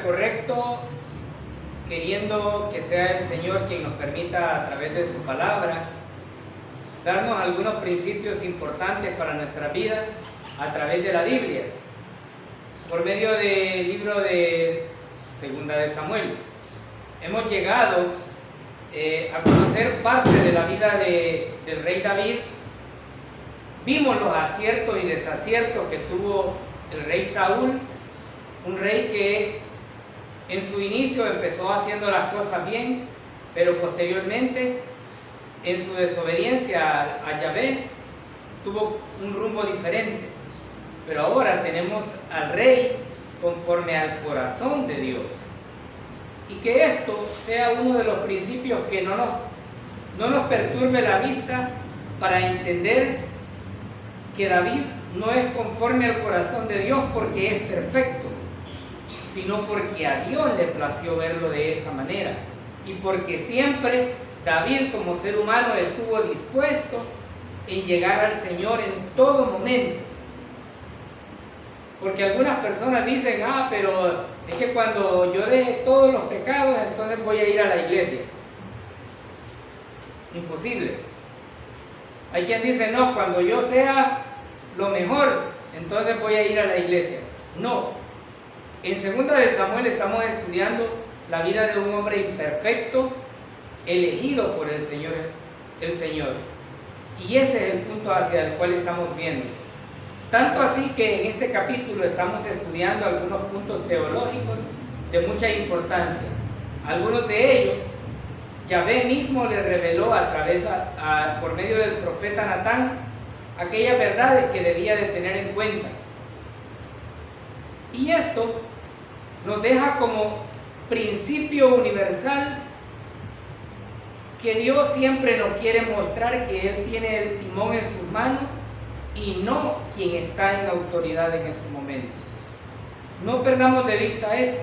correcto, queriendo que sea el Señor quien nos permita a través de su palabra darnos algunos principios importantes para nuestras vidas a través de la Biblia, por medio del libro de Segunda de Samuel. Hemos llegado a conocer parte de la vida del rey David. Vimos los aciertos y desaciertos que tuvo el rey Saúl, un rey que en su inicio empezó haciendo las cosas bien, pero posteriormente, en su desobediencia a Yahvé, tuvo un rumbo diferente. Pero ahora tenemos al rey conforme al corazón de Dios. Y que esto sea uno de los principios que no nos perturbe la vista para entender que David no es conforme al corazón de Dios porque es perfecto, sino porque a Dios le plació verlo de esa manera, y porque siempre David como ser humano estuvo dispuesto en llegar al Señor en todo momento. Porque algunas personas dicen, pero es que cuando yo deje todos los pecados, entonces voy a ir a la iglesia. Imposible. Hay quien dice, no, cuando yo sea lo mejor, entonces voy a ir a la iglesia. No. En Segunda de Samuel estamos estudiando la vida de un hombre imperfecto, elegido por el Señor. Y ese es el punto hacia el cual estamos viendo. Tanto así que en este capítulo estamos estudiando algunos puntos teológicos de mucha importancia. Algunos de ellos, Yahvé mismo le reveló por medio del profeta Natán aquellas verdades que debía de tener en cuenta. Y esto nos deja como principio universal que Dios siempre nos quiere mostrar que Él tiene el timón en sus manos y no quien está en autoridad en ese momento. No perdamos de vista esto,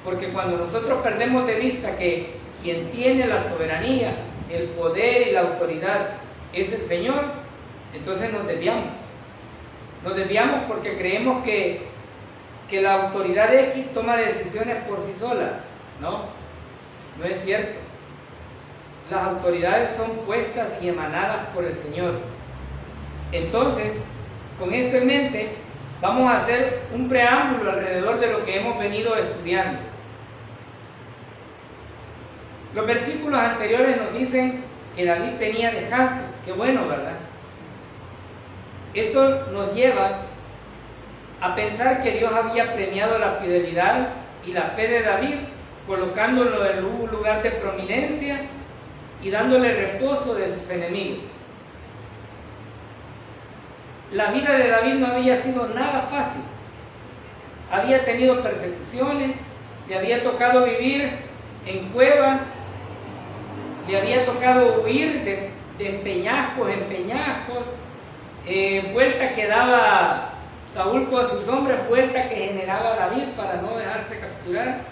porque cuando nosotros perdemos de vista que quien tiene la soberanía, el poder y la autoridad es el Señor, entonces nos desviamos. Nos desviamos porque creemos que la autoridad X toma decisiones por sí sola. No es cierto. Las autoridades son puestas y emanadas por el Señor. Entonces, con esto en mente, vamos a hacer un preámbulo alrededor de lo que hemos venido estudiando. Los versículos anteriores nos dicen que David tenía descanso. Qué bueno, ¿verdad? Esto nos lleva a pensar que Dios había premiado la fidelidad y la fe de David, colocándolo en un lugar de prominencia y dándole reposo de sus enemigos. La vida de David no había sido nada fácil. Había tenido persecuciones, le había tocado vivir en cuevas, le había tocado huir de peñascos en peñascos, vuelta que daba Saúl con sus hombres, vuelta que generaba David para no dejarse capturar.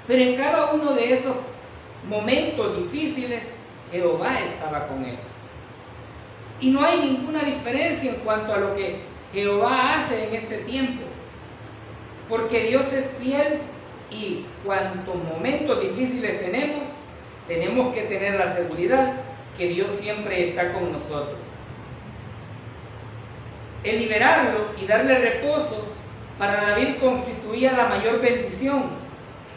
Pero en cada uno de esos momentos difíciles, Jehová estaba con él. Y no hay ninguna diferencia en cuanto a lo que Jehová hace en este tiempo, porque Dios es fiel y cuantos momentos difíciles tenemos que tener la seguridad que Dios siempre está con nosotros. El liberarlo y darle reposo para David constituía la mayor bendición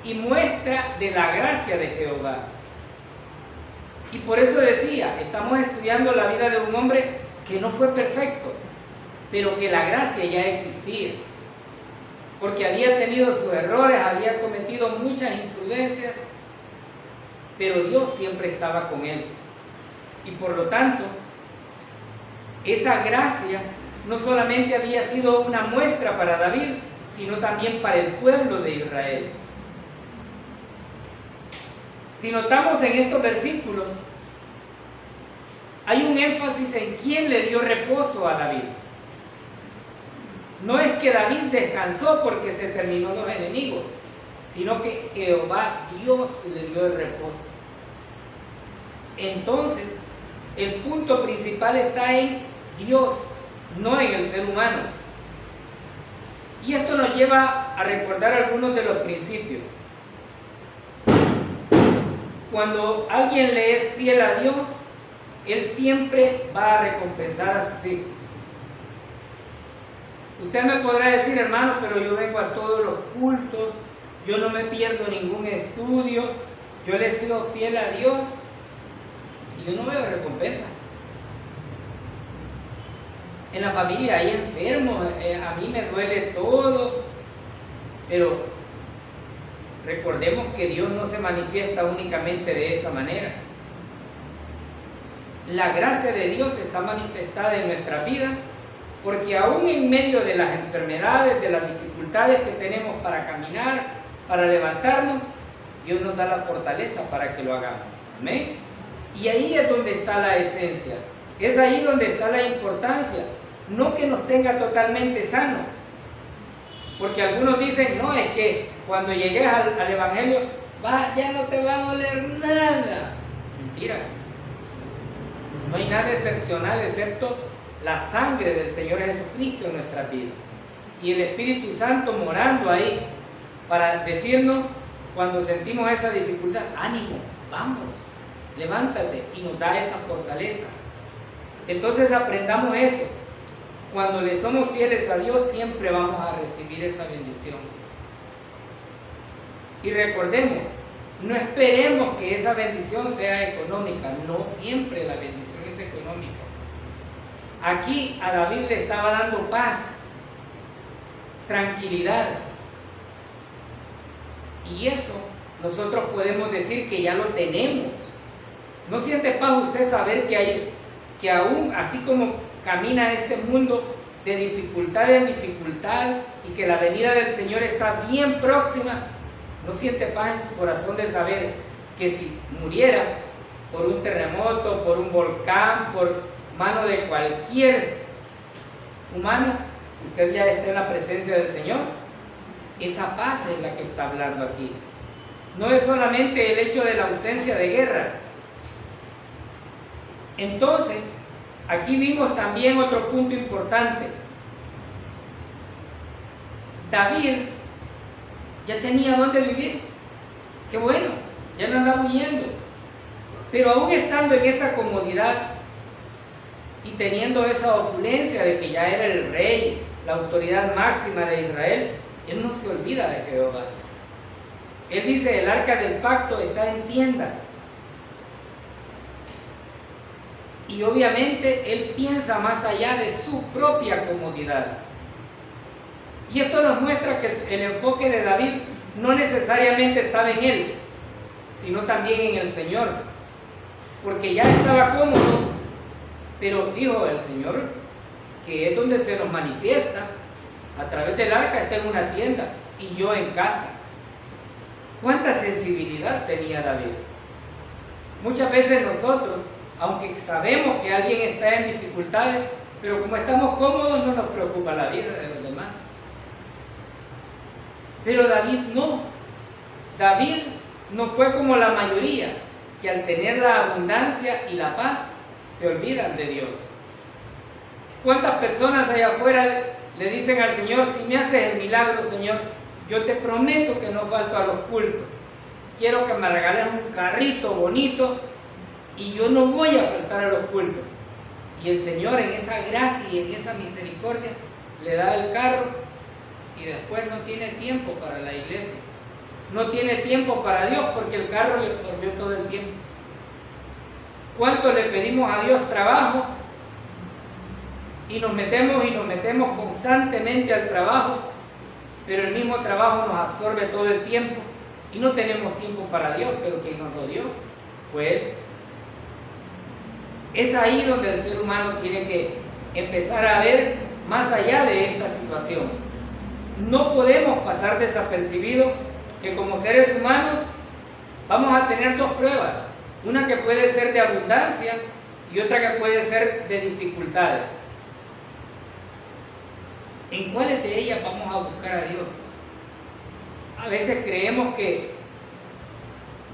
y muestra de la gracia de Jehová. Y por eso decía, estamos estudiando la vida de un hombre que no fue perfecto, pero que la gracia ya existía, porque había tenido sus errores, había cometido muchas imprudencias, pero Dios siempre estaba con él. Y por lo tanto, esa gracia no solamente había sido una muestra para David, sino también para el pueblo de Israel. Si notamos en estos versículos, hay un énfasis en quién le dio reposo a David. No es que David descansó porque se terminó los enemigos, sino que Jehová, Dios, le dio el reposo. Entonces, el punto principal está en Dios, no en el ser humano. Y esto nos lleva a recordar algunos de los principios. Cuando alguien le es fiel a Dios, Él siempre va a recompensar a sus hijos. Usted me podrá decir, hermano, pero yo vengo a todos los cultos, yo no me pierdo ningún estudio, yo le he sido fiel a Dios y yo no veo recompensa. En la familia hay enfermos, a mí me duele todo, pero recordemos que Dios no se manifiesta únicamente de esa manera. La gracia de Dios está manifestada en nuestras vidas, porque aún en medio de las enfermedades, de las dificultades que tenemos para caminar, para levantarnos, Dios nos da la fortaleza para que lo hagamos. Amén. Y ahí es donde está la esencia, es ahí donde está la importancia. No que nos tenga totalmente sanos, porque algunos dicen, no, es que cuando llegues al Evangelio, ya no te va a doler nada. Mentira. No hay nada excepcional excepto la sangre del Señor Jesucristo en nuestras vidas. Y el Espíritu Santo morando ahí para decirnos, cuando sentimos esa dificultad, ánimo, vamos, levántate, y nos da esa fortaleza. Entonces aprendamos eso. Cuando le somos fieles a Dios, siempre vamos a recibir esa bendición. Y recordemos, no esperemos que esa bendición sea económica. No siempre la bendición es económica. Aquí a David le estaba dando paz, tranquilidad. Y eso nosotros podemos decir que ya lo tenemos. ¿No siente paz usted saber que aún así como camina este mundo de dificultad en dificultad y que la venida del Señor está bien próxima? ¿No siente paz en su corazón de saber que si muriera por un terremoto, por un volcán, por mano de cualquier humano, usted ya está en la presencia del Señor? Esa paz es la que está hablando aquí. No es solamente el hecho de la ausencia de guerra. Entonces, aquí vimos también otro punto importante. David ya tenía dónde vivir. Qué bueno, ya no andaba huyendo. Pero aún estando en esa comodidad y teniendo esa opulencia de que ya era el rey, la autoridad máxima de Israel, él no se olvida de Jehová. Él dice, el arca del pacto está en tiendas. Y obviamente él piensa más allá de su propia comodidad. Y esto nos muestra que el enfoque de David no necesariamente estaba en él, sino también en el Señor. Porque ya estaba cómodo, pero dijo el Señor, que es donde se nos manifiesta, a través del arca está en una tienda y yo en casa. ¿Cuánta sensibilidad tenía David? Muchas veces nosotros, aunque sabemos que alguien está en dificultades, pero como estamos cómodos no nos preocupa la vida de los demás. Pero David no. David no fue como la mayoría, que al tener la abundancia y la paz, se olvidan de Dios. ¿Cuántas personas allá afuera le dicen al Señor, si me haces el milagro, Señor, yo te prometo que no falto a los cultos? Quiero que me regales un carrito bonito y yo no voy a faltar a los cultos. Y el Señor en esa gracia y en esa misericordia le da el carro y después no tiene tiempo para la iglesia. No tiene tiempo para Dios porque el carro le absorbió todo el tiempo. ¿Cuánto le pedimos a Dios trabajo? Y nos metemos constantemente al trabajo, pero el mismo trabajo nos absorbe todo el tiempo y no tenemos tiempo para Dios, pero quien nos lo dio fue Él. Es ahí donde el ser humano tiene que empezar a ver más allá de esta situación. No podemos pasar desapercibido que como seres humanos vamos a tener dos pruebas, una que puede ser de abundancia y otra que puede ser de dificultades. ¿En cuáles de ellas vamos a buscar a Dios? A veces creemos que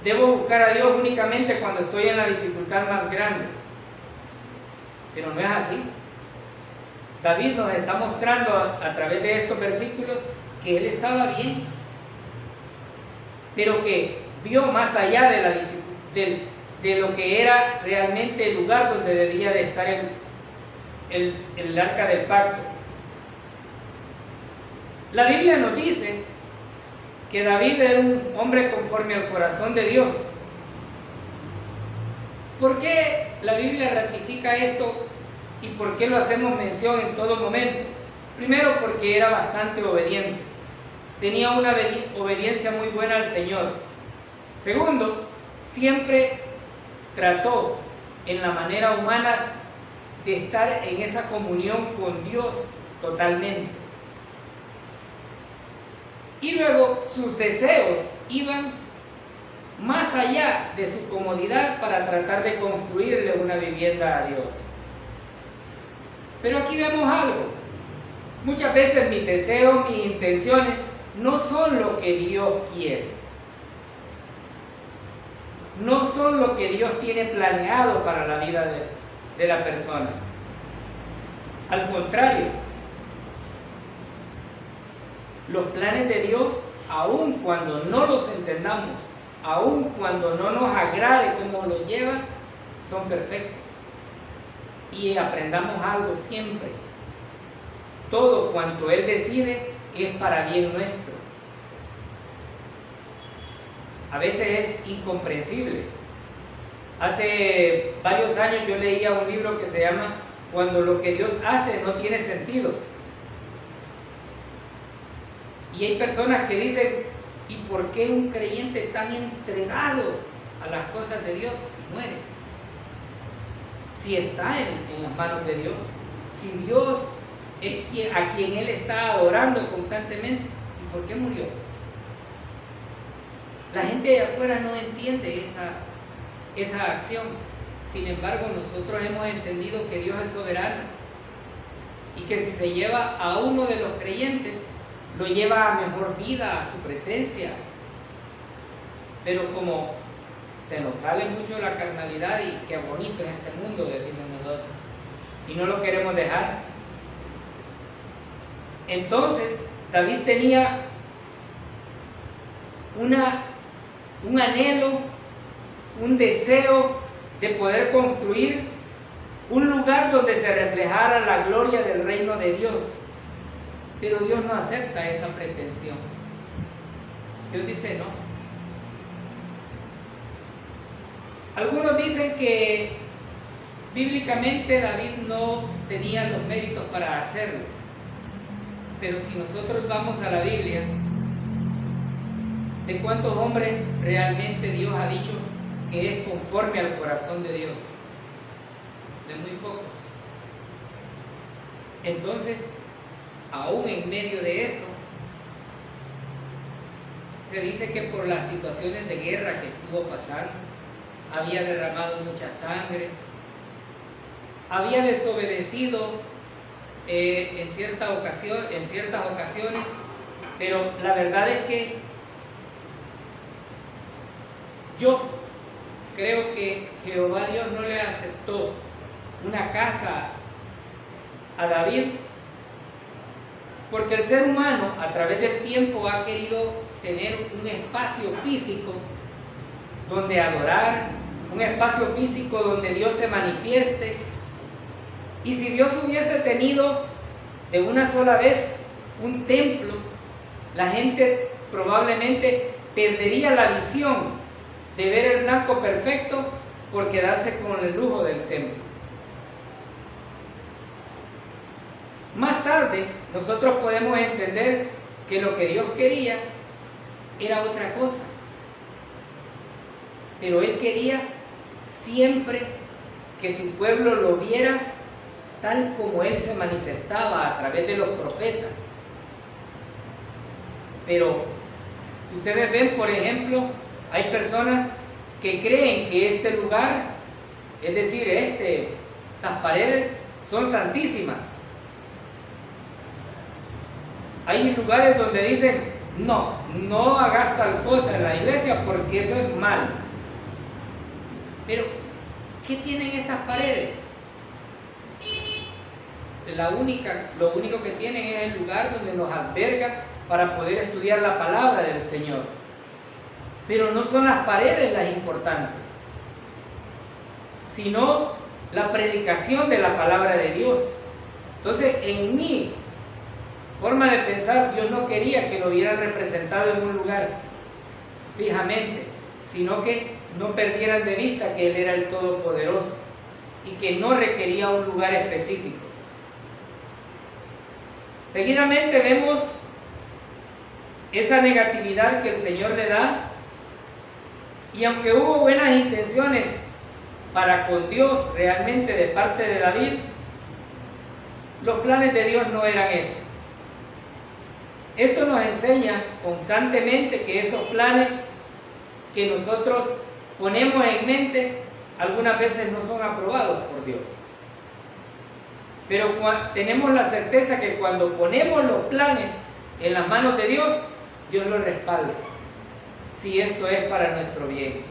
debo buscar a Dios únicamente cuando estoy en la dificultad más grande, pero no es así. David nos está mostrando a través de estos versículos que él estaba bien, pero que vio más allá de lo que era realmente el lugar donde debía de estar el arca del pacto. La Biblia nos dice que David era un hombre conforme al corazón de Dios. ¿Por qué la Biblia ratifica esto y por qué lo hacemos mención en todo momento? Primero, porque era bastante obediente. Tenía una obediencia muy buena al Señor. Segundo, siempre trató en la manera humana de estar en esa comunión con Dios totalmente. Y luego sus deseos iban más allá de su comodidad para tratar de construirle una vivienda a Dios. Pero aquí vemos algo. Muchas veces mis deseos, mis intenciones no son lo que Dios quiere. No son lo que Dios tiene planeado para la vida de la persona. Al contrario, los planes de Dios, aun cuando no los entendamos, aun cuando no nos agrade cómo los lleva, son perfectos. Y aprendamos algo siempre. Todo cuanto Él decide es para bien nuestro. A veces es incomprensible. Hace varios años yo leía un libro que se llama Cuando lo que Dios hace no tiene sentido. Y hay personas que dicen, ¿y por qué un creyente tan entregado a las cosas de Dios muere? Si está en las manos de Dios, si Dios es a quien Él está adorando constantemente, ¿y por qué murió? La gente de afuera no entiende esa acción. Sin embargo, nosotros hemos entendido que Dios es soberano y que si se lleva a uno de los creyentes, lo lleva a mejor vida, a su presencia. Pero como se nos sale mucho la carnalidad y qué bonito es este mundo, decimos nosotros, y no lo queremos dejar. Entonces, David tenía un anhelo, un deseo de poder construir un lugar donde se reflejara la gloria del reino de Dios. Pero Dios no acepta esa pretensión. Dios dice no. Algunos dicen que bíblicamente David no tenía los méritos para hacerlo. Pero si nosotros vamos a la Biblia, ¿de cuántos hombres realmente Dios ha dicho que es conforme al corazón de Dios? De muy pocos. Entonces, aún en medio de eso, se dice que por las situaciones de guerra que estuvo pasando, había derramado mucha sangre, había desobedecido en ciertas ocasiones, pero la verdad es que yo creo que Jehová Dios no le aceptó una casa a David, porque el ser humano a través del tiempo ha querido tener un espacio físico donde adorar, un espacio físico donde Dios se manifieste. Y si Dios hubiese tenido de una sola vez un templo, la gente probablemente perdería la visión de ver el blanco perfecto por quedarse con el lujo del templo. Más tarde, nosotros podemos entender que lo que Dios quería era otra cosa. Pero Él quería siempre que su pueblo lo viera tal como Él se manifestaba a través de los profetas. Pero ustedes ven, por ejemplo, hay personas que creen que este lugar, es decir, estas paredes son santísimas. Hay lugares donde dicen, no hagas tal cosa en la iglesia porque eso es mal. Pero, ¿qué tienen estas paredes? Lo único que tienen es el lugar donde nos alberga para poder estudiar la palabra del Señor. Pero no son las paredes las importantes, sino la predicación de la palabra de Dios. Entonces, en mi forma de pensar, Dios no quería que lo hubieran representado en un lugar fijamente, sino que no perdieran de vista que Él era el Todopoderoso y que no requería un lugar específico. Seguidamente vemos esa negatividad que el Señor le da, y aunque hubo buenas intenciones para con Dios realmente de parte de David, los planes de Dios no eran esos. Esto nos enseña constantemente que esos planes que nosotros ponemos en mente algunas veces no son aprobados por Dios. Pero tenemos la certeza que cuando ponemos los planes en las manos de Dios, Dios los respalda, si esto es para nuestro bien.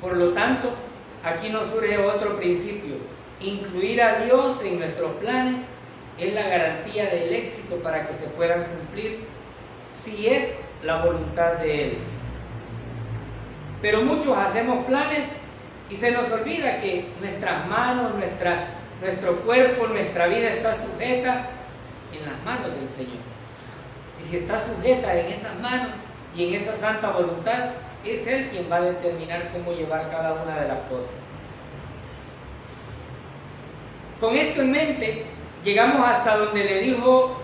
Por lo tanto, aquí nos surge otro principio: incluir a Dios en nuestros planes es la garantía del éxito para que se puedan cumplir, si es la voluntad de Él. Pero muchos hacemos planes y se nos olvida que nuestras manos, nuestro cuerpo, nuestra vida está sujeta en las manos del Señor. Y si está sujeta en esas manos y en esa santa voluntad, es Él quien va a determinar cómo llevar cada una de las cosas. Con esto en mente, llegamos hasta donde le dijo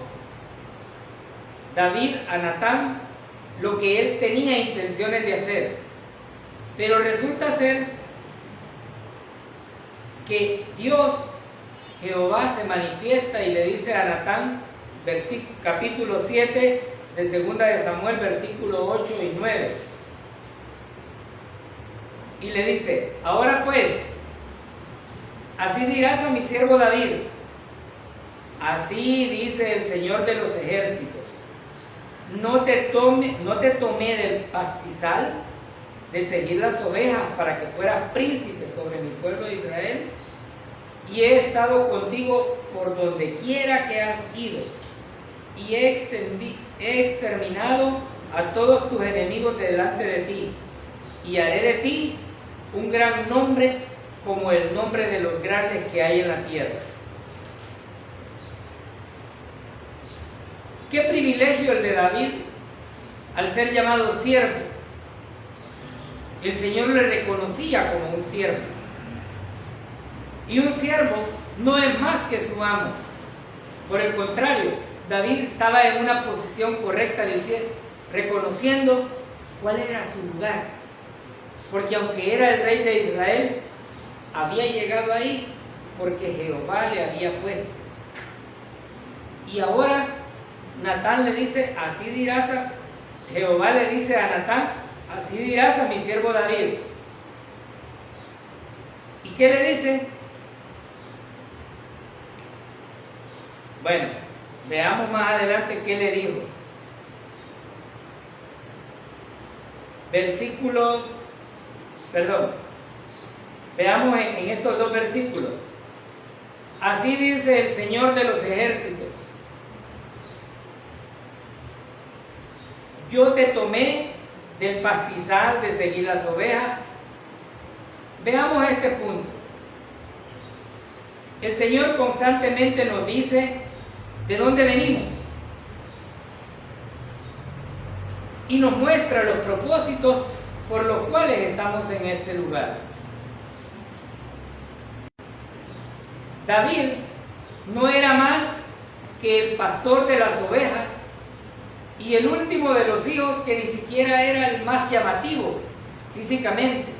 David a Natán lo que él tenía intenciones de hacer. Pero resulta ser que Dios, Jehová, se manifiesta y le dice a Natán, capítulo 7 de 2 de Samuel, versículo 8 y 9. Y le dice: ahora pues, así dirás a mi siervo David: así dice el Señor de los ejércitos, no te tomé del pastizal de seguir las ovejas para que fueras príncipe sobre mi pueblo de Israel, y he estado contigo por donde quiera que has ido, y he exterminado a todos tus enemigos de delante de ti, y haré de ti un gran nombre como el nombre de los grandes que hay en la tierra. Qué privilegio el de David al ser llamado siervo. El Señor le reconocía como un siervo. Y un siervo no es más que su amo. Por el contrario, David estaba en una posición correcta, reconociendo cuál era su lugar. Porque aunque era el rey de Israel, había llegado ahí porque Jehová le había puesto. Y ahora Natán le dice: así dirás Jehová le dice a Natán: así dirás a mi siervo David. ¿Y qué le dice? Bueno, veamos más adelante qué le dijo. Veamos en estos dos versículos. Así dice el Señor de los ejércitos: yo te tomé del pastizal de seguir las ovejas. Veamos este punto. El Señor constantemente nos dice de dónde venimos y nos muestra los propósitos por los cuales estamos en este lugar. David no era más que el pastor de las ovejas y el último de los hijos, que ni siquiera era el más llamativo físicamente.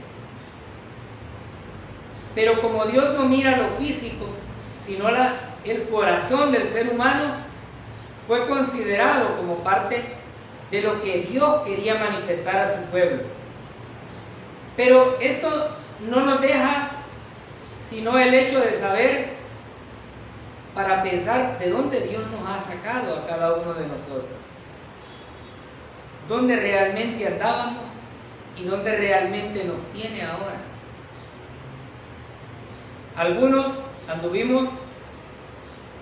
Pero como Dios no mira lo físico, sino el corazón del ser humano, fue considerado como parte de lo que Dios quería manifestar a su pueblo. Pero esto no nos deja sino el hecho de saber, para pensar de dónde Dios nos ha sacado a cada uno de nosotros, dónde realmente andábamos y dónde realmente nos tiene ahora. Algunos anduvimos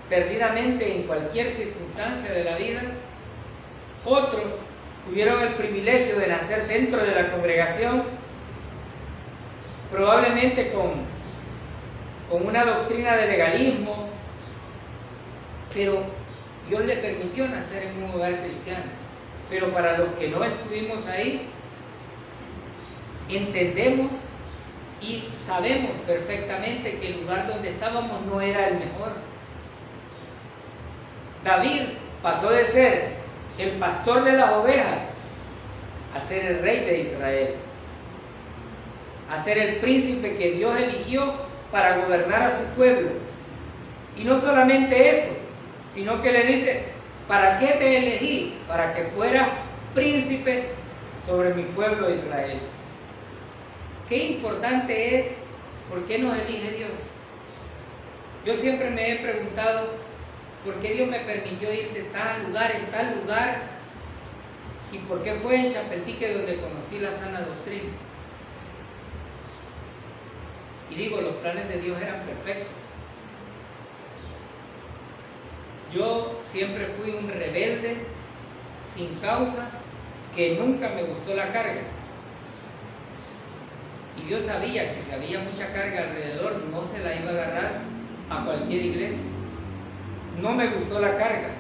perdidamente en cualquier circunstancia de la vida, Otros tuvieron el privilegio de nacer dentro de la congregación, probablemente con una doctrina de legalismo, pero Dios le permitió nacer en un hogar cristiano. Pero para los que no estuvimos ahí, entendemos y sabemos perfectamente que el lugar donde estábamos no era el mejor. David pasó de ser el pastor de las ovejas a ser el rey de Israel, a ser el príncipe que Dios eligió para gobernar a su pueblo. Y no solamente eso, sino que le dice: ¿para qué te elegí? Para que fueras príncipe sobre mi pueblo Israel. Qué importante es, ¿por qué nos elige Dios? Yo siempre me he preguntado, ¿por qué Dios me permitió ir de tal lugar en tal lugar? ¿Y por qué fue en Chapeltique donde conocí la sana doctrina? Y digo, los planes de Dios eran perfectos. Yo siempre fui un rebelde, sin causa, que nunca me gustó la carga. Y Dios sabía que si había mucha carga alrededor, no se la iba a agarrar a cualquier iglesia. No me gustó la carga.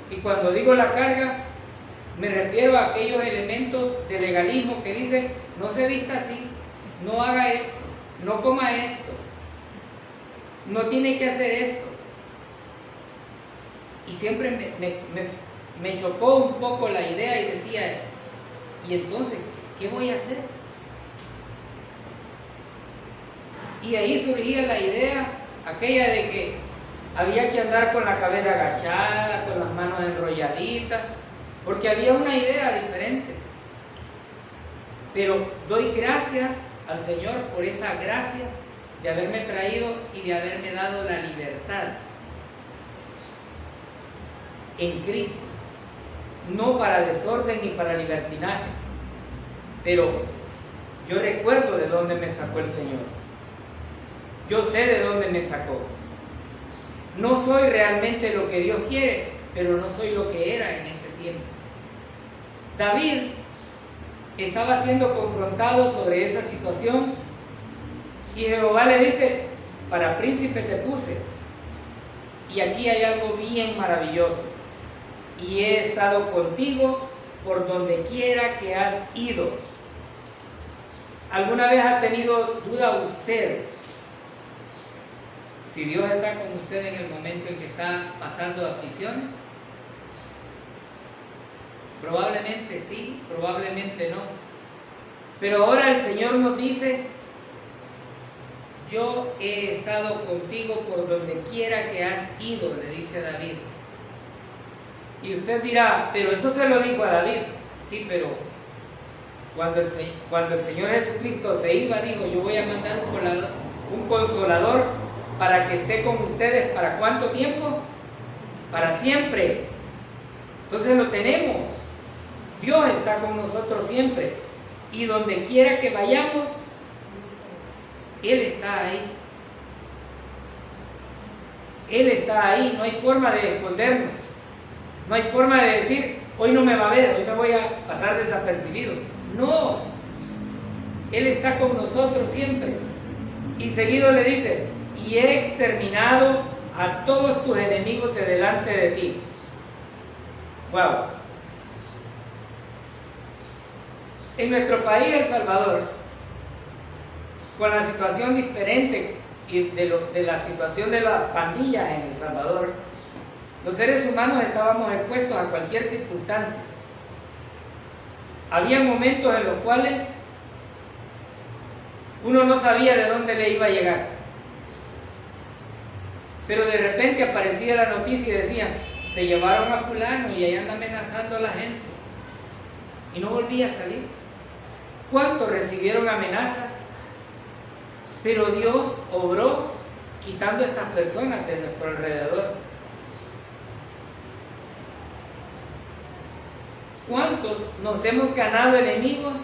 Y cuando digo la carga, me refiero a aquellos elementos de legalismo que dicen: no se vista así, no haga esto, no coma esto, no tiene que hacer esto. Y siempre me chocó un poco la idea y decía: ¿y entonces qué voy a hacer? Y ahí surgía la idea aquella de que había que andar con la cabeza agachada, con las manos enrolladitas, porque había una idea diferente. Pero doy gracias al Señor por esa gracia de haberme traído y de haberme dado la libertad en Cristo, no para desorden ni para libertinaje. Pero yo recuerdo de dónde me sacó el Señor. Yo sé de dónde me sacó. No soy realmente lo que Dios quiere, pero no soy lo que era en ese tiempo. David estaba siendo confrontado sobre esa situación y Jehová le dice: para príncipe te puse. Y aquí hay algo bien maravilloso: y he estado contigo por donde quiera que has ido. ¿Alguna vez ha tenido duda usted si Dios está con usted en el momento en que está pasando aflicciones? Probablemente sí, probablemente no. Pero ahora el Señor nos dice: yo he estado contigo por donde quiera que has ido, le dice David. Y usted dirá: pero eso se lo digo a David. Sí, pero cuando el Señor Jesucristo se iba, dijo: yo voy a mandar un consolador para que esté con ustedes. ¿Para cuánto tiempo? Para siempre. Entonces lo tenemos. Dios está con nosotros siempre. Y donde quiera que vayamos, Él está ahí. Él está ahí. No hay forma de escondernos. No hay forma de decir: hoy no me va a ver, hoy me voy a pasar desapercibido. No. Él está con nosotros siempre. Y seguido le dice: y he exterminado a todos tus enemigos de delante de ti. Wow. En nuestro país, El Salvador, con la situación diferente y de la situación de las pandillas en El Salvador, los seres humanos estábamos expuestos a cualquier circunstancia. Había momentos en los cuales uno no sabía de dónde le iba a llegar. Pero de repente aparecía la noticia y decían: se llevaron a fulano y ahí anda amenazando a la gente. Y no volvía a salir. ¿Cuántos recibieron amenazas? Pero Dios obró quitando a estas personas de nuestro alrededor. ¿Cuántos nos hemos ganado enemigos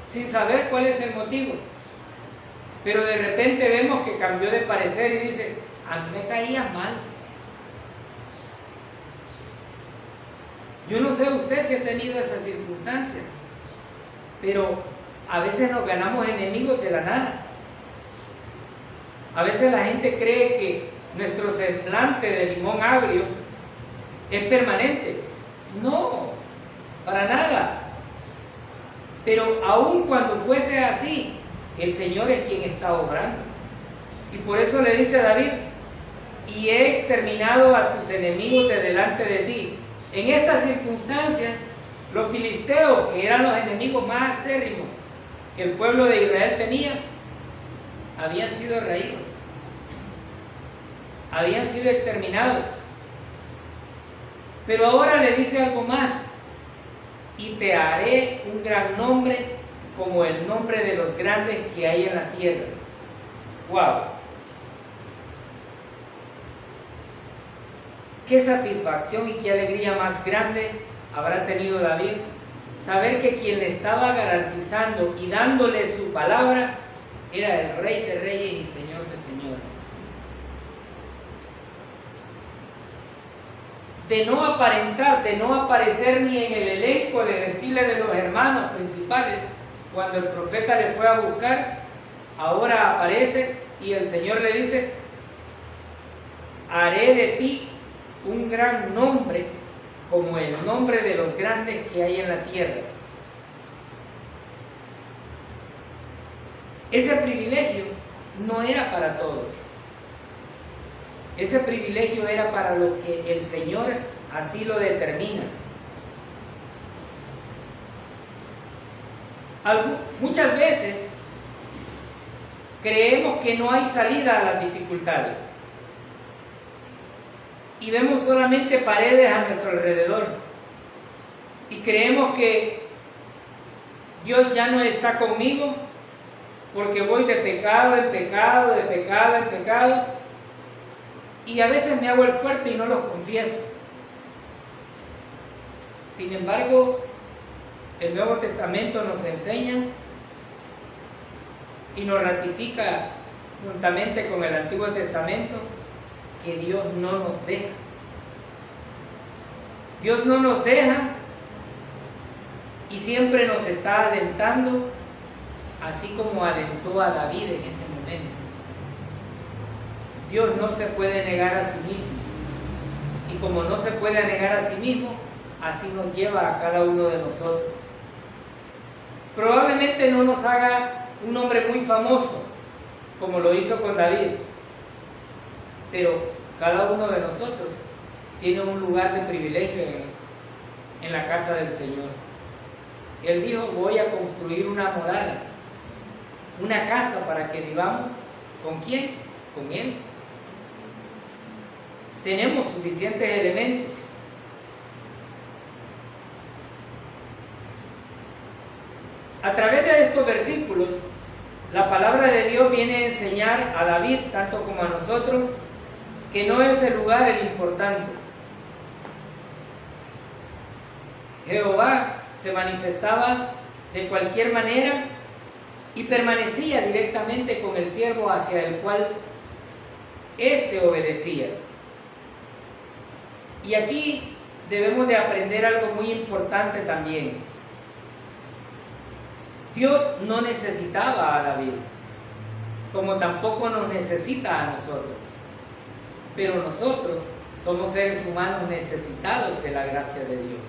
sin saber cuál es el motivo? Pero de repente vemos que cambió de parecer y dice: a mí me caías mal. Yo no sé usted si ha tenido esas circunstancias, pero a veces nos ganamos enemigos de la nada. A veces la gente cree que nuestro semblante de limón agrio es permanente. No, para nada. Pero aun cuando fuese así, el Señor es quien está obrando. Y por eso le dice a David: y he exterminado a tus enemigos de delante de ti. En estas circunstancias, los filisteos, que eran los enemigos más acérrimos que el pueblo de Israel tenía, habían sido raídos, habían sido exterminados. Pero ahora le dice algo más: y te haré un gran nombre como el nombre de los grandes que hay en la tierra. ¡Wow! Qué satisfacción y qué alegría más grande habrá tenido David, saber que quien le estaba garantizando y dándole su palabra era el Rey de Reyes y Señor de Señores. De no aparentar, de no aparecer ni en el elenco de desfile de los hermanos principales, cuando el profeta le fue a buscar, ahora aparece y el Señor le dice: haré de ti un gran nombre como el nombre de los grandes que hay en la tierra. Ese privilegio no era para todos. Ese privilegio era para lo que el Señor así lo determina. Muchas veces creemos que no hay salida a las dificultades y vemos solamente paredes a nuestro alrededor y creemos que Dios ya no está conmigo porque voy de pecado en pecado, de pecado en pecado, y a veces me hago el fuerte y no los confieso. Sin embargo, el Nuevo Testamento nos enseña y nos ratifica juntamente con el Antiguo Testamento que Dios no nos deja. Dios no nos deja y siempre nos está alentando, así como alentó a David en ese momento. Dios no se puede negar a sí mismo, y como no se puede negar a sí mismo, así nos lleva a cada uno de nosotros. Probablemente no nos haga un hombre muy famoso, como lo hizo con David, pero cada uno de nosotros tiene un lugar de privilegio en la casa del Señor. Él dijo: voy a construir una morada, una casa para que vivamos. ¿Con quién? Con Él. Tenemos suficientes elementos. A través de estos versículos, la palabra de Dios viene a enseñar a David, tanto como a nosotros, que no es el lugar el importante. Jehová se manifestaba de cualquier manera y permanecía directamente con el siervo hacia el cual éste obedecía. Y aquí debemos de aprender algo muy importante también. Dios no necesitaba a David, como tampoco nos necesita a nosotros. Pero nosotros somos seres humanos necesitados de la gracia de Dios.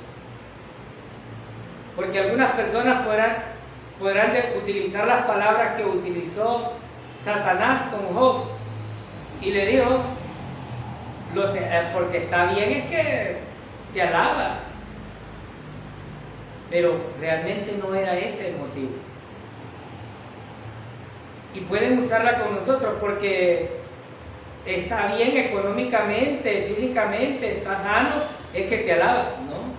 Porque algunas personas podrán utilizar las palabras que utilizó Satanás con Job, y le dijo: porque está bien es que te alaba. Pero realmente no era ese el motivo. Y pueden usarla con nosotros porque está bien económicamente, físicamente, está sano, es que te alaba. No.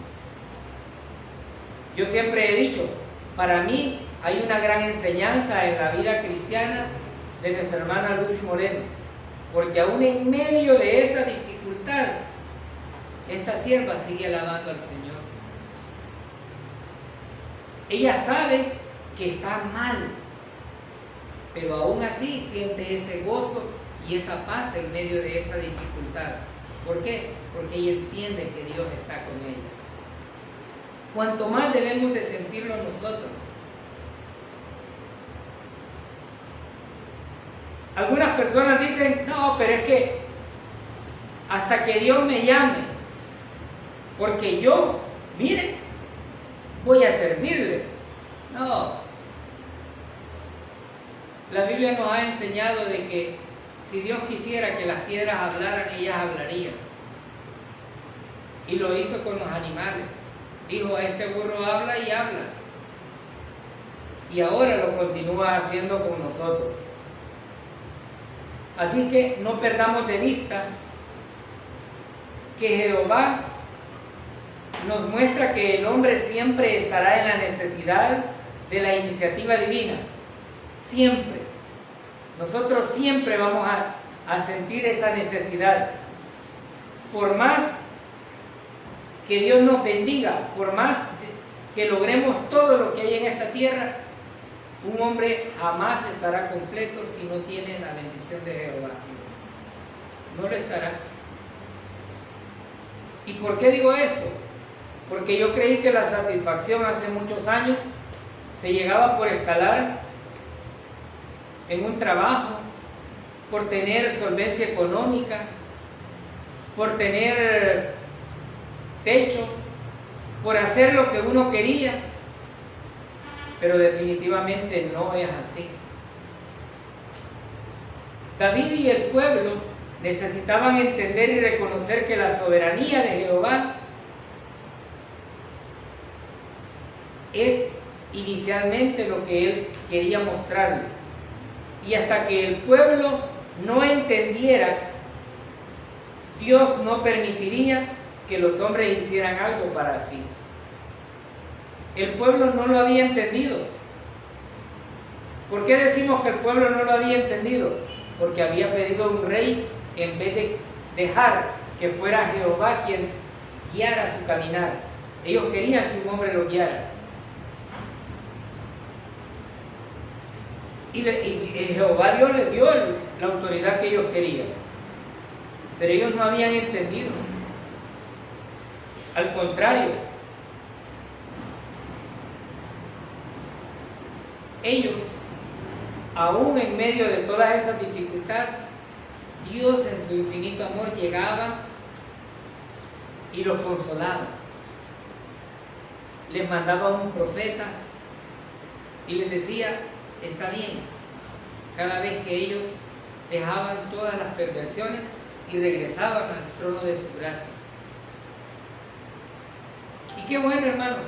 Yo siempre he dicho, para mí hay una gran enseñanza en la vida cristiana de nuestra hermana Lucy Moreno, porque aún en medio de esa dificultad, esta sierva sigue alabando al Señor. Ella sabe que está mal, pero aún así siente ese gozo y esa paz en medio de esa dificultad. ¿Por qué? Porque ella entiende que Dios está con ella. cuanto más debemos de sentirlo nosotros. Algunas personas dicen, no, pero es que hasta que Dios me llame, porque yo, miren, voy a servirle. No. La Biblia nos ha enseñado de que si Dios quisiera que las piedras hablaran, ellas hablarían. Y lo hizo con los animales. Dijo, este burro habla y habla. Y ahora lo continúa haciendo con nosotros. Así que no perdamos de vista que Jehová nos muestra que el hombre siempre estará en la necesidad de la iniciativa divina. Siempre. Nosotros siempre vamos a sentir esa necesidad. Por más que Dios nos bendiga, por más que logremos todo lo que hay en esta tierra, un hombre jamás estará completo si no tiene la bendición de Jehová. No lo estará. ¿Y por qué digo esto? Porque yo creí que la satisfacción hace muchos años se llegaba por escalar en un trabajo, por tener solvencia económica, por tener techo, por hacer lo que uno quería, pero definitivamente no es así. David y el pueblo necesitaban entender y reconocer que la soberanía de Jehová es inicialmente lo que él quería mostrarles. Y hasta que el pueblo no entendiera, Dios no permitiría que los hombres hicieran algo para sí. El pueblo no lo había entendido. ¿Por qué decimos que el pueblo no lo había entendido? Porque había pedido un rey en vez de dejar que fuera Jehová quien guiara su caminar. Ellos querían que un hombre lo guiara. Y Jehová Dios les dio la autoridad que ellos querían. Pero ellos no habían entendido. Al contrario, ellos, aún en medio de todas esas dificultades, Dios en su infinito amor llegaba y los consolaba. Les mandaba un profeta y les decía, está bien, cada vez que ellos dejaban todas las perversiones y regresaban al trono de su gracia. Y qué bueno, hermanos,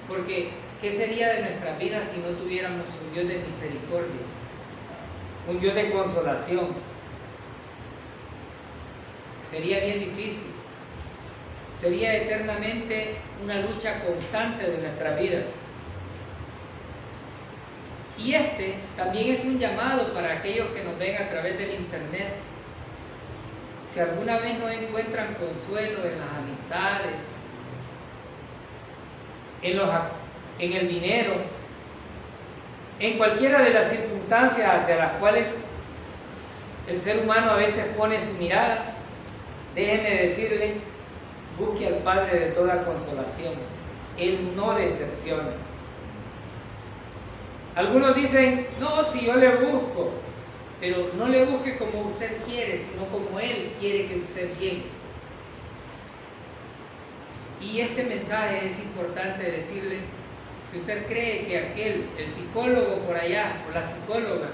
porque ¿qué sería de nuestras vidas si no tuviéramos un Dios de misericordia? Un Dios de consolación. Sería bien difícil. Sería eternamente una lucha constante de nuestras vidas. Y este también es un llamado para aquellos que nos ven a través del internet. Si alguna vez no encuentran consuelo en las amistades, en el dinero, en cualquiera de las circunstancias hacia las cuales el ser humano a veces pone su mirada, déjeme decirle, busque al Padre de toda consolación. Él no decepciona. Algunos dicen, no, si yo le busco, pero no le busque como usted quiere, sino como Él quiere que usted llegue. Y este mensaje es importante decirle, si usted cree que el psicólogo por allá, o la psicóloga,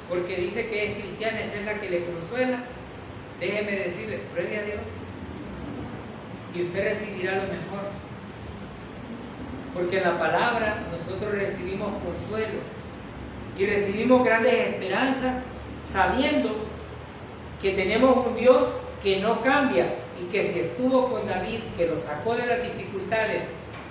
porque dice que es cristiana, esa es la que le consuela, déjeme decirle, pruebe a Dios y usted recibirá lo mejor. Porque en la palabra nosotros recibimos consuelo y recibimos grandes esperanzas sabiendo que tenemos un Dios que no cambia y que si estuvo con David, que lo sacó de las dificultades,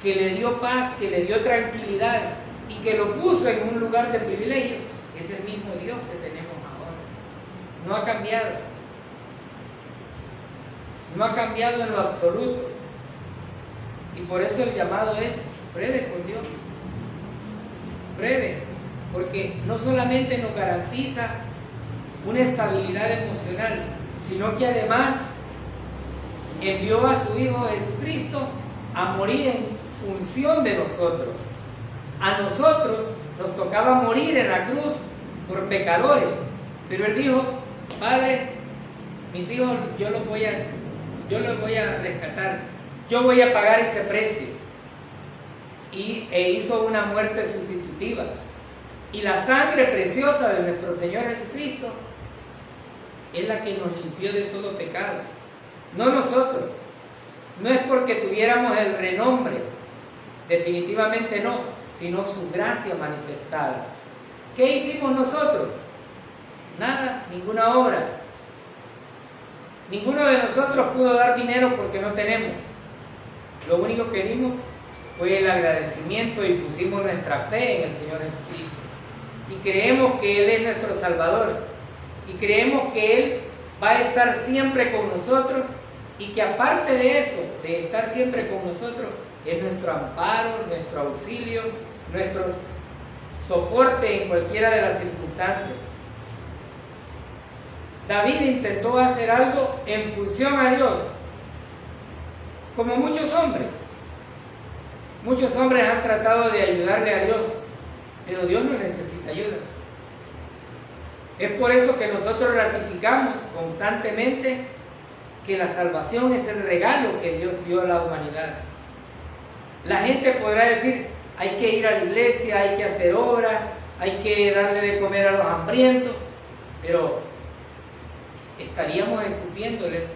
que le dio paz, que le dio tranquilidad y que lo puso en un lugar de privilegio, es el mismo Dios que tenemos ahora. No ha cambiado. No ha cambiado en lo absoluto. Y por eso el llamado es, pruebe con Dios. Pruebe, porque no solamente nos garantiza una estabilidad emocional, sino que además envió a su Hijo Jesucristo a morir función de nosotros. A nosotros nos tocaba morir en la cruz por pecadores, pero Él dijo: Padre, mis hijos yo los voy a rescatar, yo voy a pagar ese precio. E hizo una muerte sustitutiva. Y la sangre preciosa de nuestro Señor Jesucristo es la que nos limpió de todo pecado. No nosotros. No es porque tuviéramos el renombre, definitivamente no, sino su gracia manifestada. ¿Qué hicimos nosotros? Nada, ninguna obra. Ninguno de nosotros pudo dar dinero porque no tenemos. Lo único que dimos fue el agradecimiento y pusimos nuestra fe en el Señor Jesucristo. Y creemos que Él es nuestro Salvador. Y creemos que Él va a estar siempre con nosotros. Y que aparte de eso, de estar siempre con nosotros, es nuestro amparo, nuestro auxilio, nuestro soporte en cualquiera de las circunstancias. David intentó hacer algo en función a Dios, como muchos hombres. Muchos hombres han tratado de ayudarle a Dios, pero Dios no necesita ayuda. Es por eso que nosotros ratificamos constantemente que la salvación es el regalo que Dios dio a la humanidad. La gente podrá decir: hay que ir a la iglesia, hay que hacer obras, hay que darle de comer a los hambrientos, pero estaríamos escupiéndole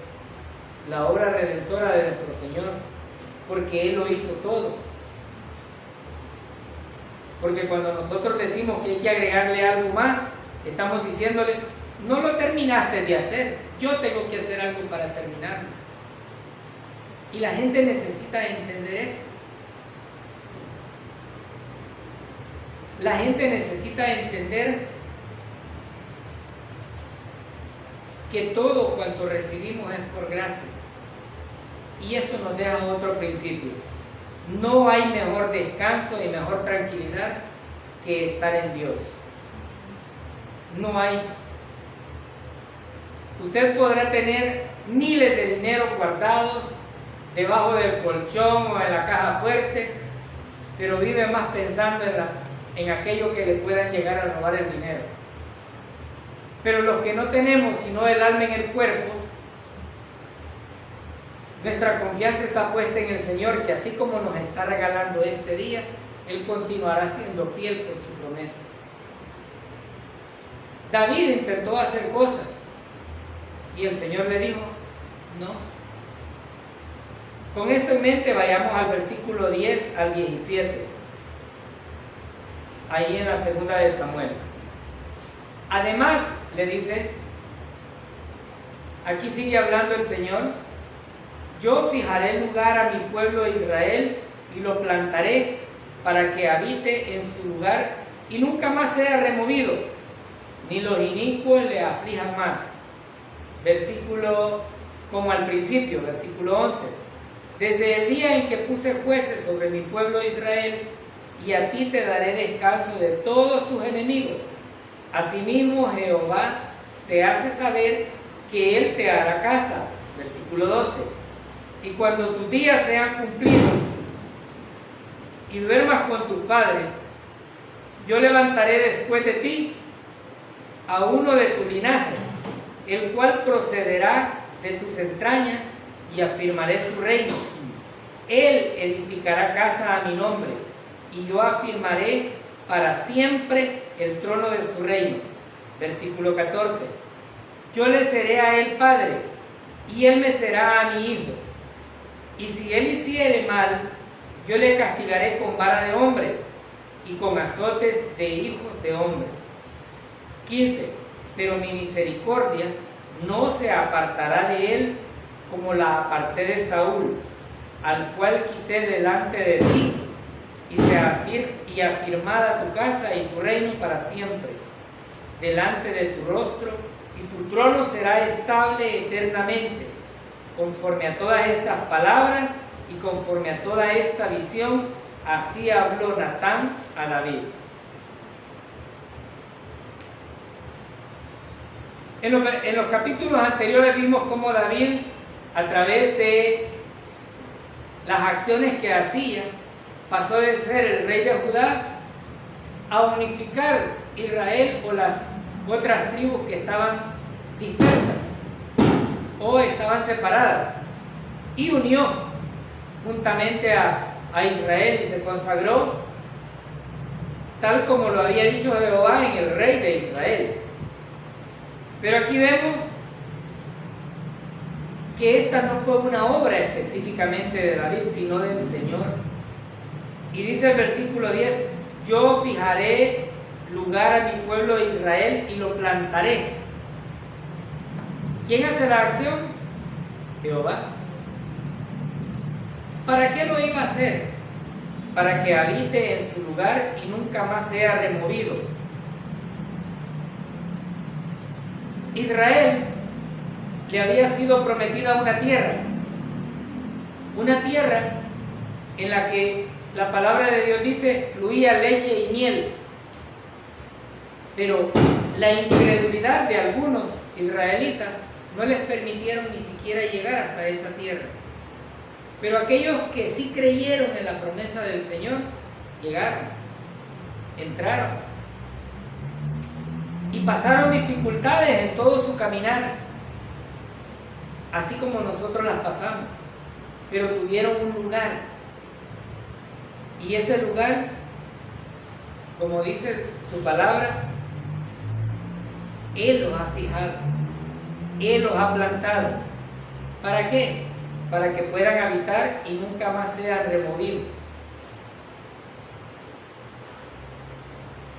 la obra redentora de nuestro Señor, porque Él lo hizo todo. Porque cuando nosotros decimos que hay que agregarle algo más, estamos diciéndole: no lo terminaste de hacer, yo tengo que hacer algo para terminarlo. Y la gente necesita entender esto. La gente necesita entender que todo cuanto recibimos es por gracia. Y esto nos deja otro principio. No hay mejor descanso y mejor tranquilidad que estar en Dios. No hay. Usted podrá tener miles de dinero guardados debajo del colchón o en la caja fuerte, pero vive más pensando en aquello que le puedan llegar a robar el dinero. Pero los que no tenemos sino el alma en el cuerpo, nuestra confianza está puesta en el Señor, que así como nos está regalando este día, Él continuará siendo fiel por su promesa. David intentó hacer cosas y el Señor le dijo: no. Con esto en mente, vayamos al versículo 10 al 17, ahí en la segunda de Samuel. Además, le dice, aquí sigue hablando el Señor: yo fijaré lugar a mi pueblo Israel y lo plantaré para que habite en su lugar y nunca más sea removido, ni los inicuos le aflijan más. Versículo, como al principio, versículo 11. Desde el día en que puse jueces sobre mi pueblo Israel, y a ti te daré descanso de todos tus enemigos. Asimismo Jehová te hace saber que Él te hará casa. Versículo 12. Y cuando tus días sean cumplidos y duermas con tus padres, yo levantaré después de ti a uno de tu linaje, el cual procederá de tus entrañas, y afirmaré su reino. Él edificará casa a mi nombre, y yo afirmaré para siempre el trono de su reino. Versículo 14. Yo le seré a él padre, y él me será a mi hijo. Y si él hiciere mal, yo le castigaré con vara de hombres, y con azotes de hijos de hombres. 15. Pero mi misericordia no se apartará de él como la aparté de Saúl, al cual quité delante de ti, y afirmada tu casa y tu reino para siempre, delante de tu rostro, y tu trono será estable eternamente, conforme a todas estas palabras y conforme a toda esta visión. Así habló Natán a David. En los capítulos anteriores vimos cómo David, a través de las acciones que hacía, pasó de ser el rey de Judá a unificar Israel o las otras tribus que estaban dispersas o estaban separadas, y unió juntamente a Israel y se consagró tal como lo había dicho Jehová en el rey de Israel. Pero aquí vemos que esta no fue una obra específicamente de David, sino del Señor. Y dice el versículo 10, yo fijaré lugar a mi pueblo de Israel y lo plantaré. ¿Quién hace la acción? Jehová. ¿Para qué lo iba a hacer? Para que habite en su lugar y nunca más sea removido. Israel le había sido prometida una tierra en la que la palabra de Dios dice fluía leche y miel, pero la incredulidad de algunos israelitas no les permitieron ni siquiera llegar hasta esa tierra. Pero aquellos que sí creyeron en la promesa del Señor, llegaron, entraron y pasaron dificultades en todo su caminar, así como nosotros las pasamos, pero tuvieron un lugar, y ese lugar, como dice su palabra, Él los ha fijado, Él los ha plantado. ¿Para qué? Para que puedan habitar y nunca más sean removidos.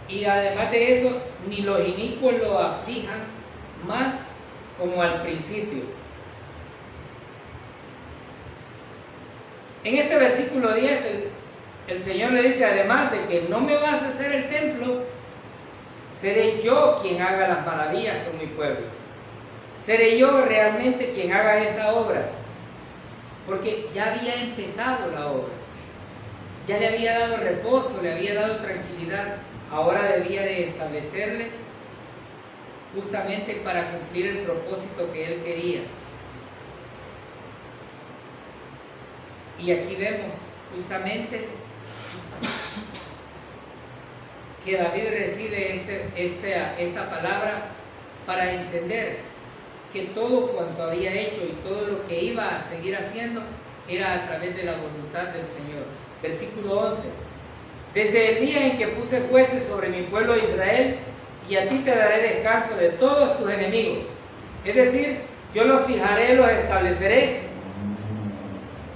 Y además de eso, ni los inicuos lo aflijan más como al principio. En este versículo 10, el Señor le dice, además de que no me vas a hacer el templo, seré yo quien haga las maravillas con mi pueblo. Seré yo realmente quien haga esa obra. Porque ya había empezado la obra, ya le había dado reposo, le había dado tranquilidad. Ahora debía de establecerle justamente para cumplir el propósito que él quería. Y aquí vemos justamente que David recibe esta palabra para entender que todo cuanto había hecho y todo lo que iba a seguir haciendo era a través de la voluntad del Señor. Versículo 11. Desde el día en que puse jueces sobre mi pueblo Israel, y a ti te daré descanso de todos tus enemigos. Es decir, yo los fijaré, los estableceré.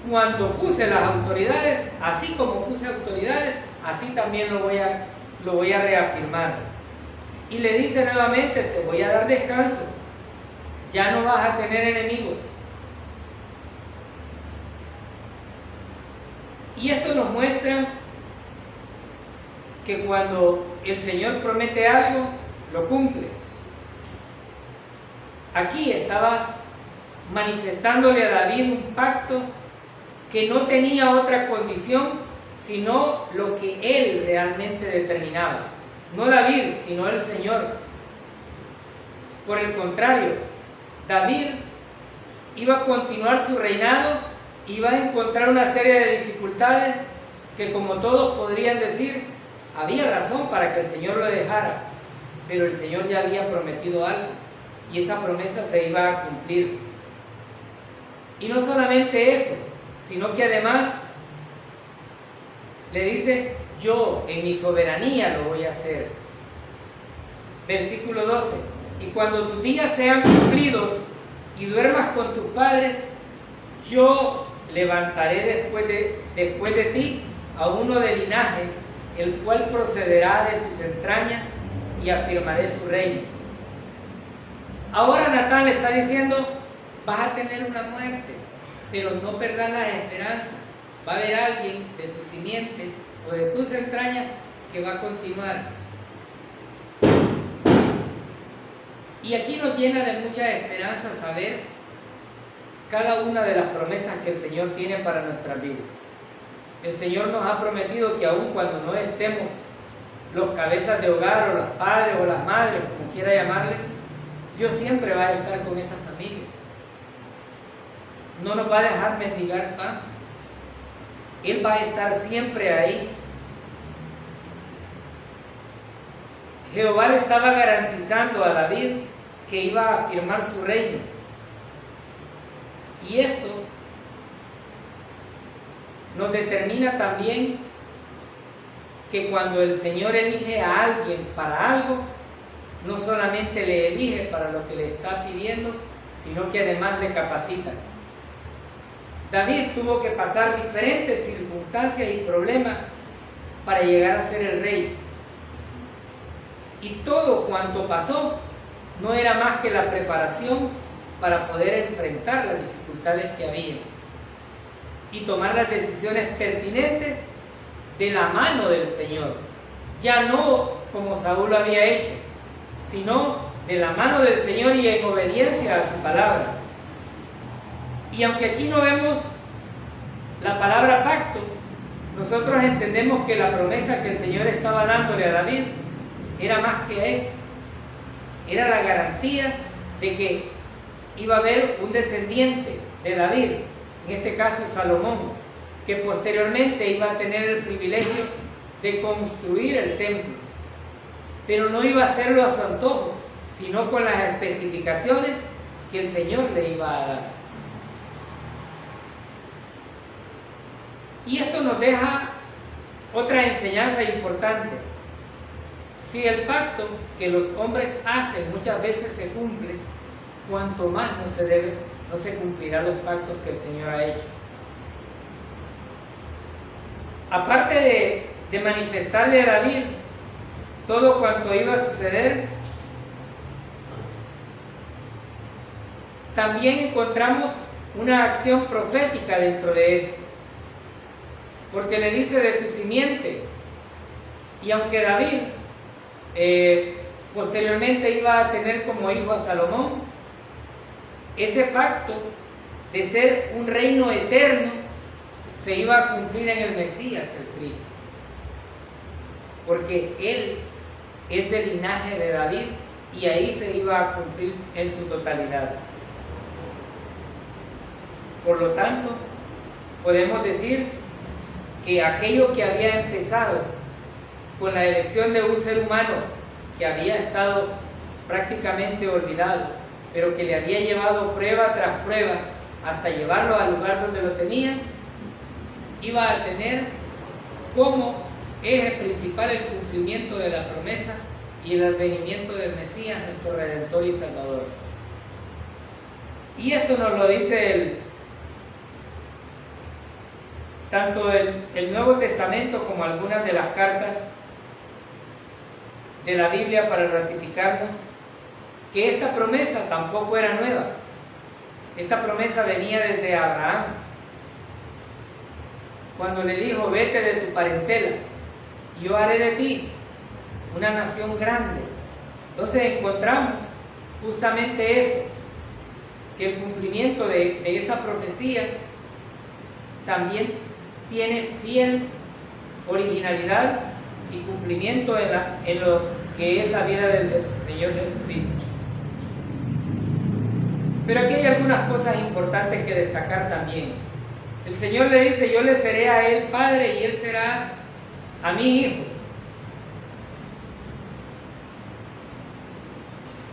Cuando puse las autoridades, así como puse autoridades, así también lo voy a reafirmar. Y le dice nuevamente, te voy a dar descanso. Ya no vas a tener enemigos. Y esto nos muestra que cuando el Señor promete algo, lo cumple. Aquí estaba manifestándole a David un pacto que no tenía otra condición sino lo que él realmente determinaba. No David, sino el Señor. Por el contrario, David iba a continuar su reinado, iba a encontrar una serie de dificultades que, como todos podrían decir, había razón para que el Señor lo dejara, pero el Señor ya había prometido algo y esa promesa se iba a cumplir. Y no solamente eso, sino que además le dice, yo en mi soberanía lo voy a hacer. Versículo 12. Y cuando tus días sean cumplidos y duermas con tus padres, yo levantaré después de ti a uno de linaje, el cual procederá de tus entrañas, y afirmaré su reino. Ahora Natán le está diciendo, vas a tener una muerte, pero no perdas la esperanza. Va a haber alguien de tu simiente o de tus entrañas que va a continuar. Y aquí nos llena de mucha esperanza saber cada una de las promesas que el Señor tiene para nuestras vidas. El Señor nos ha prometido que aun cuando no estemos los cabezas de hogar o los padres o las madres, como quiera llamarle, Dios siempre va a estar con esa familia. No nos va a dejar mendigar pan. Él va a estar siempre ahí. Jehová le estaba garantizando a David que iba a afirmar su reino. Y esto nos determina también que cuando el Señor elige a alguien para algo, no solamente le elige para lo que le está pidiendo, sino que además le capacita. David tuvo que pasar diferentes circunstancias y problemas para llegar a ser el rey. Y todo cuanto pasó no era más que la preparación para poder enfrentar las dificultades que había y tomar las decisiones pertinentes de la mano del Señor. Ya no como Saúl lo había hecho, sino de la mano del Señor y en obediencia a su palabra. Y aunque aquí no vemos la palabra pacto, nosotros entendemos que la promesa que el Señor estaba dándole a David era más que eso. Era la garantía de que iba a haber un descendiente de David, en este caso Salomón, que posteriormente iba a tener el privilegio de construir el templo. Pero no iba a hacerlo a su antojo, sino con las especificaciones que el Señor le iba a dar. Y esto nos deja otra enseñanza importante. Si el pacto que los hombres hacen muchas veces se cumple, cuanto más no se cumplirán los pactos que el Señor ha hecho. Aparte de manifestarle a David todo cuanto iba a suceder, también encontramos una acción profética dentro de esto, porque le dice de tu simiente. Y aunque David posteriormente iba a tener como hijo a Salomón, ese pacto de ser un reino eterno se iba a cumplir en el Mesías, el Cristo, porque él es del linaje de David y ahí se iba a cumplir en su totalidad. Por lo tanto, podemos decir que aquello que había empezado con la elección de un ser humano que había estado prácticamente olvidado, pero que le había llevado prueba tras prueba hasta llevarlo al lugar donde lo tenían, iba a tener como eje principal el cumplimiento de la promesa y el advenimiento del Mesías, nuestro Redentor y Salvador. Y esto nos lo dice tanto el Nuevo Testamento como algunas de las cartas de la Biblia para ratificarnos que esta promesa tampoco era nueva. Esta promesa venía desde Abraham, cuando le dijo: vete de tu parentela, yo haré de ti una nación grande. Entonces encontramos justamente eso, que el cumplimiento de esa profecía también tiene fiel originalidad y cumplimiento en lo que es la vida del Señor Jesucristo. Pero aquí hay algunas cosas importantes que destacar también. El Señor le dice: yo le seré a él padre y él será a mi hijo.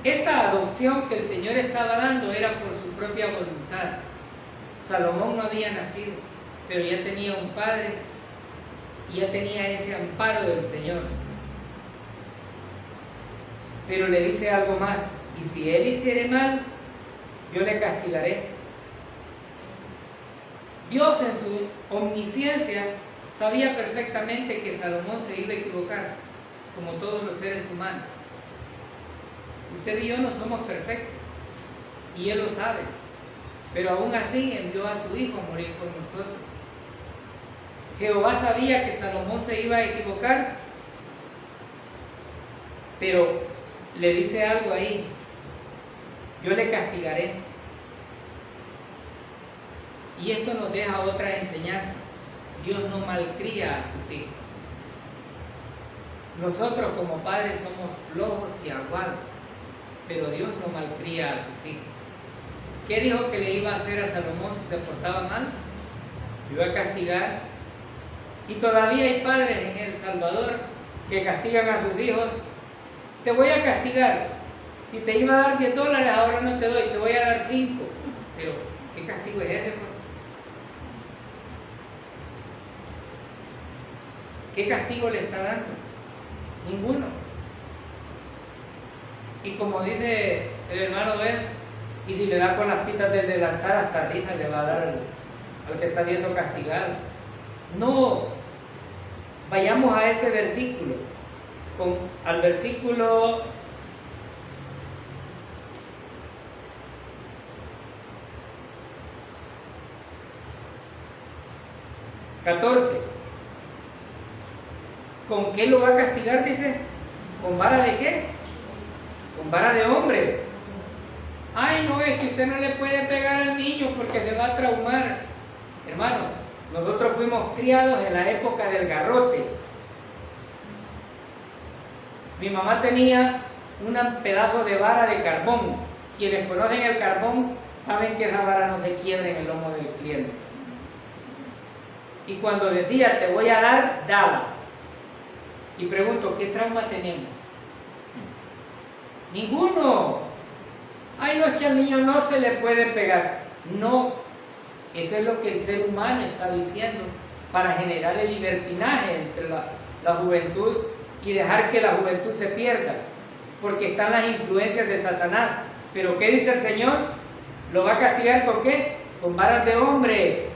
Esta adopción que el Señor estaba dando era por su propia voluntad. Salomón no había nacido, pero ya tenía un padre y ya tenía ese amparo del Señor. Pero le dice algo más: y si él hiciere mal, yo le castigaré. Dios en su omnisciencia sabía perfectamente que Salomón se iba a equivocar, como todos los seres humanos. Usted y yo no somos perfectos, y Él lo sabe, pero aún así envió a su Hijo a morir por nosotros. Jehová sabía que Salomón se iba a equivocar, pero le dice algo ahí: yo le castigaré. Y esto nos deja otra enseñanza: Dios no malcría a sus hijos. Nosotros como padres somos flojos y aguados, pero Dios no malcría a sus hijos. ¿Qué dijo que le iba a hacer a Salomón si se portaba mal? Lo iba a castigar Y todavía hay padres en El Salvador que castigan a sus hijos. Te voy a castigar. Si te iba a dar $10, ahora no te doy, te voy a dar 5. Pero, ¿qué castigo es ese, pues? ¿Qué castigo le está dando? Ninguno. Y como dice el hermano Ben, y si le da con las pitas del delantal, hasta risa le va a dar al que está siendo castigado. No, vayamos a ese versículo, al versículo 14. ¿Con qué lo va a castigar? Dice, ¿con vara de qué? Con vara de hombre. Ay, no, es que usted no le puede pegar al niño porque se va a traumar. Hermano, nosotros fuimos criados en la época del garrote. Mi mamá tenía un pedazo de vara de carbón. Quienes conocen el carbón saben que esa vara no se quiebra en el lomo del cliente. Y cuando decía, te voy a dar, daba. Y pregunto, ¿qué trauma tenemos? Ninguno. Ay, no, es que al niño no se le puede pegar. No, eso es lo que el ser humano está diciendo para generar el libertinaje entre la juventud y dejar que la juventud se pierda, porque están las influencias de Satanás. Pero ¿qué dice el Señor? ¿Lo va a castigar con qué? Con varas de hombre.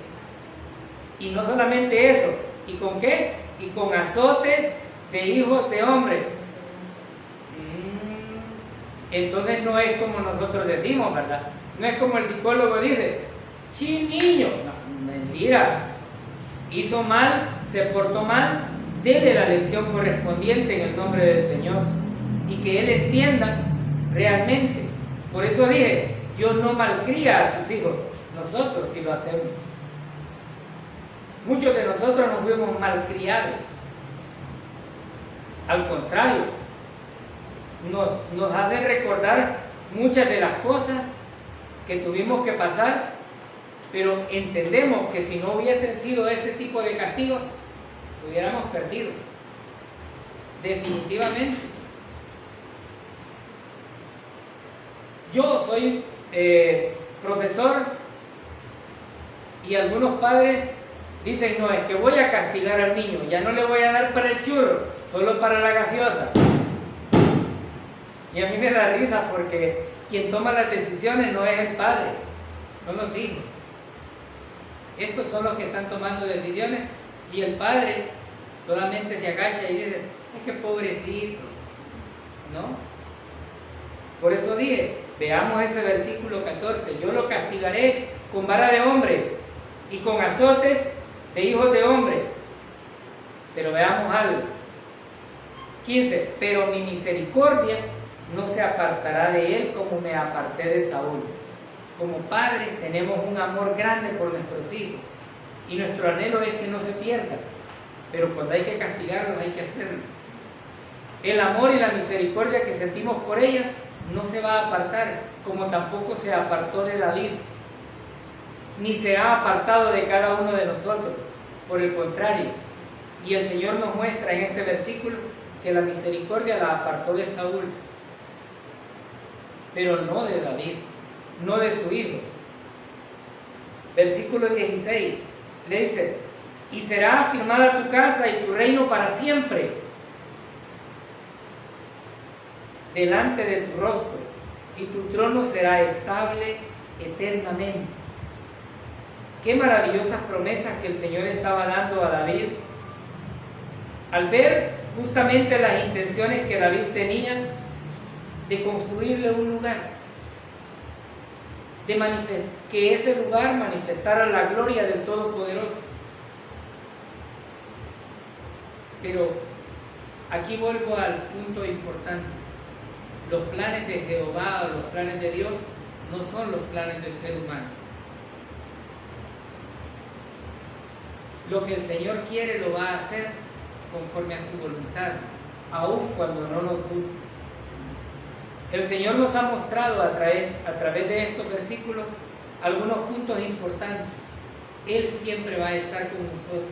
Y no solamente eso, ¿y con qué? Y con azotes de hijos de hombre. Entonces no es como nosotros decimos, ¿verdad? No es como el psicólogo dice, sí, niño. No, mentira. Hizo mal, se portó mal, dele la lección correspondiente en el nombre del Señor. Y que Él entienda realmente. Por eso dije, Dios no malcría a sus hijos, nosotros sí lo hacemos. Muchos de nosotros nos fuimos malcriados. Al contrario, nos hace recordar muchas de las cosas que tuvimos que pasar, pero entendemos que si no hubiesen sido ese tipo de castigos, hubiéramos perdido. Definitivamente. Yo soy profesor y algunos padres dicen, no, es que voy a castigar al niño, ya no le voy a dar para el churro, solo para la gaseosa. Y a mí me da risa porque quien toma las decisiones no es el padre, son los hijos. Estos son los que están tomando decisiones y el padre solamente se agacha y dice, es que pobrecito, ¿no? Por eso dije, veamos ese versículo 14, yo lo castigaré con vara de hombres y con azotes de hijos de hombre. Pero veamos algo. 15, pero mi misericordia no se apartará de él como me aparté de Saúl. Como padres tenemos un amor grande por nuestros hijos y nuestro anhelo es que no se pierdan, pero cuando hay que castigarlos hay que hacerlo. El amor y la misericordia que sentimos por ella no se va a apartar, como tampoco se apartó de David, ni se ha apartado de cada uno de nosotros. Por el contrario, y el Señor nos muestra en este versículo que la misericordia la apartó de Saúl, pero no de David, no de su hijo. Versículo 16 le dice, y será afirmada tu casa y tu reino para siempre delante de tu rostro, y tu trono será estable eternamente. Qué maravillosas promesas que el Señor estaba dando a David al ver justamente las intenciones que David tenía de construirle un lugar, de que ese lugar manifestara la gloria del Todopoderoso. Pero aquí vuelvo al punto importante. Los planes de Jehová o los planes de Dios no son los planes del ser humano. Lo que el Señor quiere lo va a hacer conforme a su voluntad, aun cuando no nos guste. El Señor nos ha mostrado a través de estos versículos algunos puntos importantes. Él siempre va a estar con nosotros.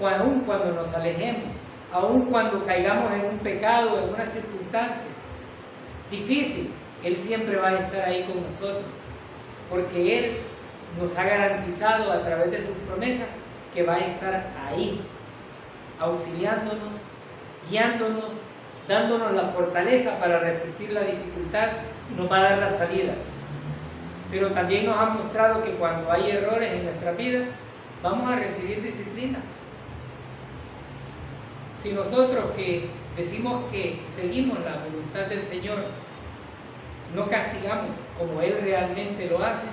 aun cuando nos alejemos, aun cuando caigamos en un pecado, en una circunstancia difícil, Él siempre va a estar ahí con nosotros, porque Él nos ha garantizado a través de sus promesas que va a estar ahí, auxiliándonos, guiándonos, dándonos la fortaleza para resistir la dificultad, nos va a dar la salida. Pero también nos ha mostrado que cuando hay errores en nuestra vida, vamos a recibir disciplina. Si nosotros que decimos que seguimos la voluntad del Señor, no castigamos como Él realmente lo hace,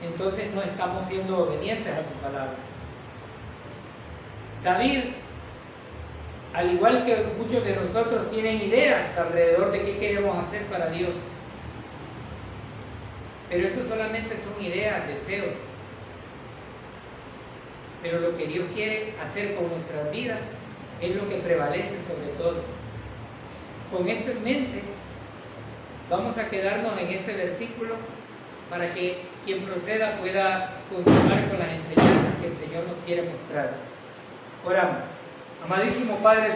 entonces no estamos siendo obedientes a su palabra. David, al igual que muchos de nosotros, tienen ideas alrededor de qué queremos hacer para Dios. Pero eso solamente son ideas, deseos. Pero lo que Dios quiere hacer con nuestras vidas es lo que prevalece sobre todo. Con esto en mente, vamos a quedarnos en este versículo para que quien proceda pueda continuar con las enseñanzas que el Señor nos quiere mostrar. Oramos. Amadísimo Padre